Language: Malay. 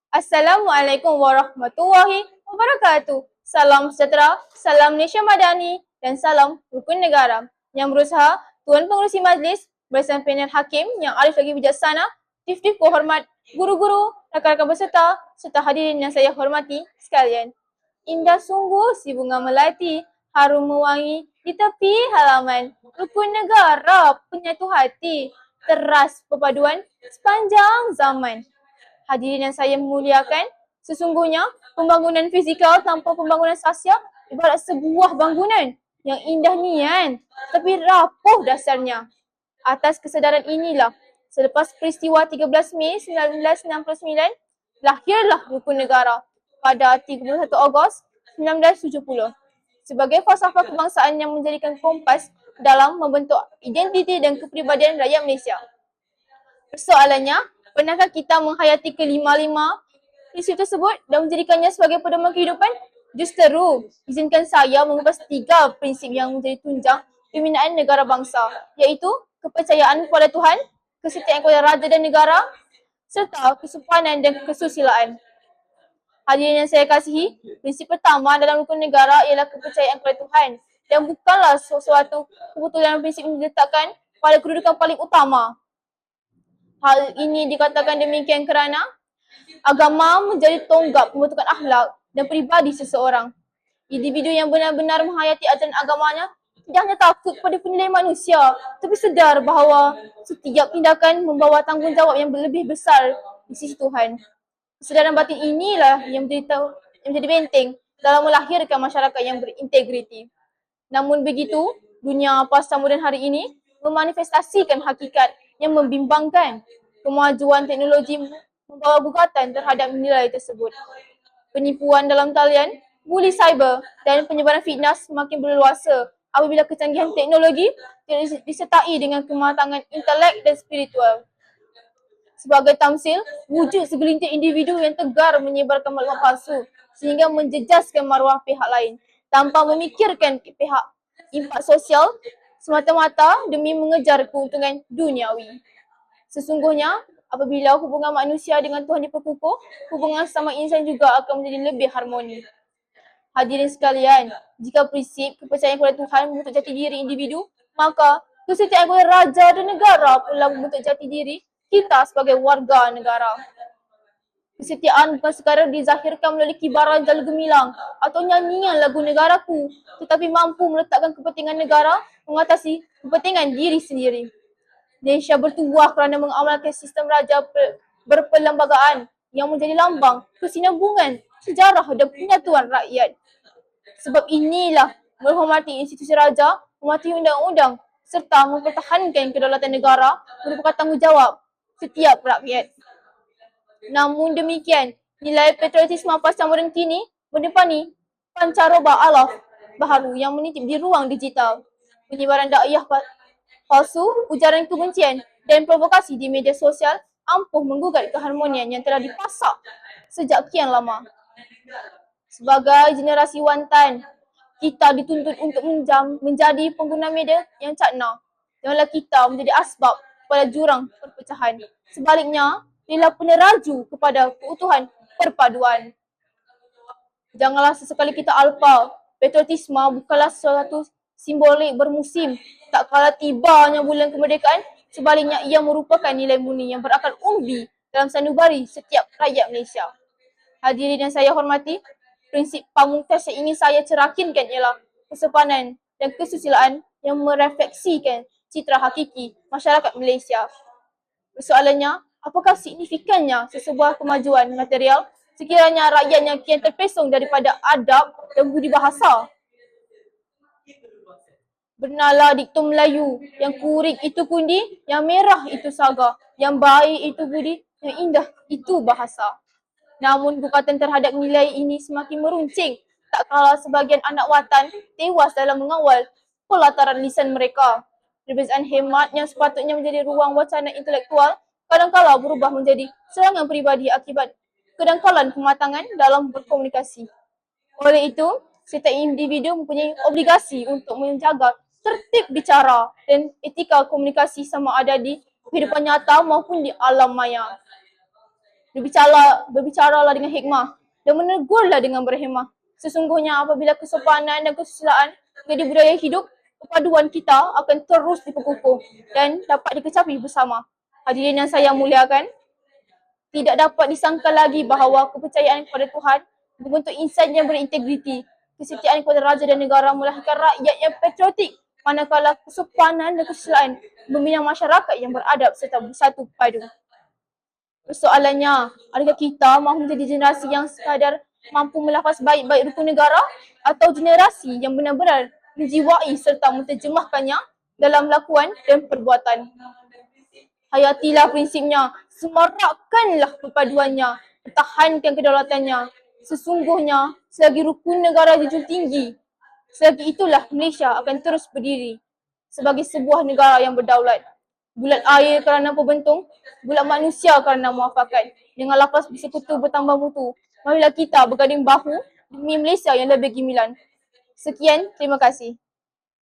Assalamualaikum warahmatullahi wabarakatuh. Salam sejahtera, salam Malaysia Madani dan salam rukun negara. Yang berusaha Tuan Pengerusi Majlis bersama panel hakim yang arif lagi bijaksana, tif-tif hormat, guru-guru, rakan-rakan peserta serta hadirin yang saya hormati sekalian. Indah sungguh si bunga melati, harum mewangi di tepi halaman. Rukun negara penyatu hati, teras perpaduan sepanjang zaman. Hadirin yang saya muliakan, sesungguhnya pembangunan fizikal tanpa pembangunan sosial ibarat sebuah bangunan yang indah nian tapi rapuh dasarnya. Atas kesedaran inilah, selepas peristiwa 13 Mei 1969, lahirlah Rukun Negara pada 31 Ogos 1970 sebagai falsafah kebangsaan yang menjadikan kompas dalam membentuk identiti dan kepribadian rakyat Malaysia. Persoalannya, pernahkah kita menghayati kelima-lima prinsip tersebut dan menjadikannya sebagai pedoman kehidupan? Justeru, izinkan saya mengupas 3 prinsip yang menjadi tunjang pembinaan negara bangsa, iaitu kepercayaan kepada Tuhan, kesetiaan kepada raja dan negara, serta kesopanan dan kesusilaan. Hadirin yang saya kasihi, prinsip pertama dalam rukun negara ialah kepercayaan kepada Tuhan dan bukanlah sesuatu kebetulan prinsip ini diletakkan pada kedudukan paling utama. Hal ini dikatakan demikian kerana agama menjadi tonggak pembentukan akhlak dan peribadi seseorang. Individu yang benar-benar menghayati ajaran agamanya tidak hanya takut pada penilaian manusia, tapi sedar bahawa setiap tindakan membawa tanggungjawab yang lebih besar di sisi Tuhan. Kesedaran batin inilah yang menjadi benteng dalam melahirkan masyarakat yang berintegriti. Namun begitu, dunia pasca moden hari ini memanifestasikan hakikat yang membimbangkan. Kemajuan teknologi membawa gugatan terhadap nilai tersebut. Penipuan dalam talian, buli cyber dan penyebaran fitnah semakin berleluasa apabila kecanggihan teknologi tidak disertai dengan kematangan intelek dan spiritual. Sebagai tamsil, wujud segelintir individu yang tegar menyebarkan maklumat palsu sehingga menjejaskan maruah pihak lain tanpa memikirkan pihak impak sosial semata-mata demi mengejar keuntungan duniawi. Sesungguhnya, apabila hubungan manusia dengan Tuhan diperkukuh, hubungan sama insan juga akan menjadi lebih harmoni. Hadirin sekalian, jika prinsip kepercayaan kepada Tuhan membentuk jati diri individu, maka kesetiaan kepada raja dan negara pula membentuk jati diri kita sebagai warga negara. Kesetiaan bukan sekadar dizahirkan melalui kibaran jala gemilang atau nyanyian lagu negaraku, tetapi mampu meletakkan kepentingan negara mengatasi kepentingan diri sendiri. Malaysia bertuah kerana mengamalkan sistem raja berperlembagaan yang menjadi lambang kesinambungan, sejarah dan penyatuan rakyat. Sebab inilah menghormati institusi raja, mematuhi undang-undang serta mempertahankan kedaulatan negara merupakan tanggungjawab setiap rakyat. Namun demikian, nilai patriotisme pasca moden kini mendepani pancaroba alaf baharu yang menitip di ruang digital. Penyebaran dakwah palsu, ujaran kebencian dan provokasi di media sosial ampuh menggugat keharmonian yang telah dipasak sejak kian lama. Sebagai generasi wantan, kita dituntut untuk menjadi pengguna media yang cakna. Janganlah kita menjadi asbab pada jurang perpecahan. Sebaliknya, bila peneraju kepada keutuhan perpaduan. Janganlah sesekali kita alpa. Patriotisme bukanlah sesuatu simbolik bermusim. Tak kala tibanya bulan kemerdekaan, sebaliknya ia merupakan nilai murni yang berakar umbi dalam sanubari setiap rakyat Malaysia. Hadirin yang saya hormati, prinsip pamungkas yang ingin saya cerakinkan ialah kesopanan dan kesusilaan yang merefleksikan citra hakiki masyarakat Malaysia. Persoalannya, apakah signifikannya sesebuah kemajuan material sekiranya rakyatnya kian terpesong daripada adab dan budi bahasa? Benarlah diktum Melayu, yang kurik itu kundi, yang merah itu saga, yang baik itu budi, yang indah itu bahasa. Namun gugatan terhadap nilai ini semakin meruncing, tak kala sebagian anak watan tewas dalam mengawal pelataran lisan mereka. Perbezaan hemat yang sepatutnya menjadi ruang wacana intelektual kadang-kala berubah menjadi serangan peribadi akibat kedangkalan kematangan dalam berkomunikasi. Oleh itu, setiap individu mempunyai obligasi untuk menjaga tertib bicara dan etika komunikasi sama ada di kehidupan nyata maupun di alam maya. berbicaralah dengan hikmah dan menegurlah dengan berhemah. Sesungguhnya apabila kesopanan dan kesusilaan menjadi budaya hidup, perpaduan kita akan terus diperkukuh dan dapat dikecapi bersama. Hadirin yang saya muliakan, tidak dapat disangka lagi bahawa kepercayaan kepada Tuhan membentuk insan yang berintegriti. Kesetiaan kepada raja dan negara melahirkan rakyat yang patriotik, manakala kesopanan dan kesusilaan membina masyarakat yang beradab serta bersatu padu. Persoalannya, adakah kita mahu menjadi generasi yang sekadar mampu melafaz baik-baik rukun negara atau generasi yang benar-benar menjiwai serta menterjemahkannya dalam lakuan dan perbuatan? Hayatilah prinsipnya, semarakkanlah perpaduannya, pertahankan kedaulatannya. Sesungguhnya, selagi rukun negara dijunjung tinggi, selagi itulah Malaysia akan terus berdiri sebagai sebuah negara yang berdaulat. Bulat air kerana pembentung, bulat manusia kerana muafakat. Dengan lafaz bersekutu bertambah mutu, marilah kita berganding bahu demi Malaysia yang lebih gemilang. Sekian, terima kasih.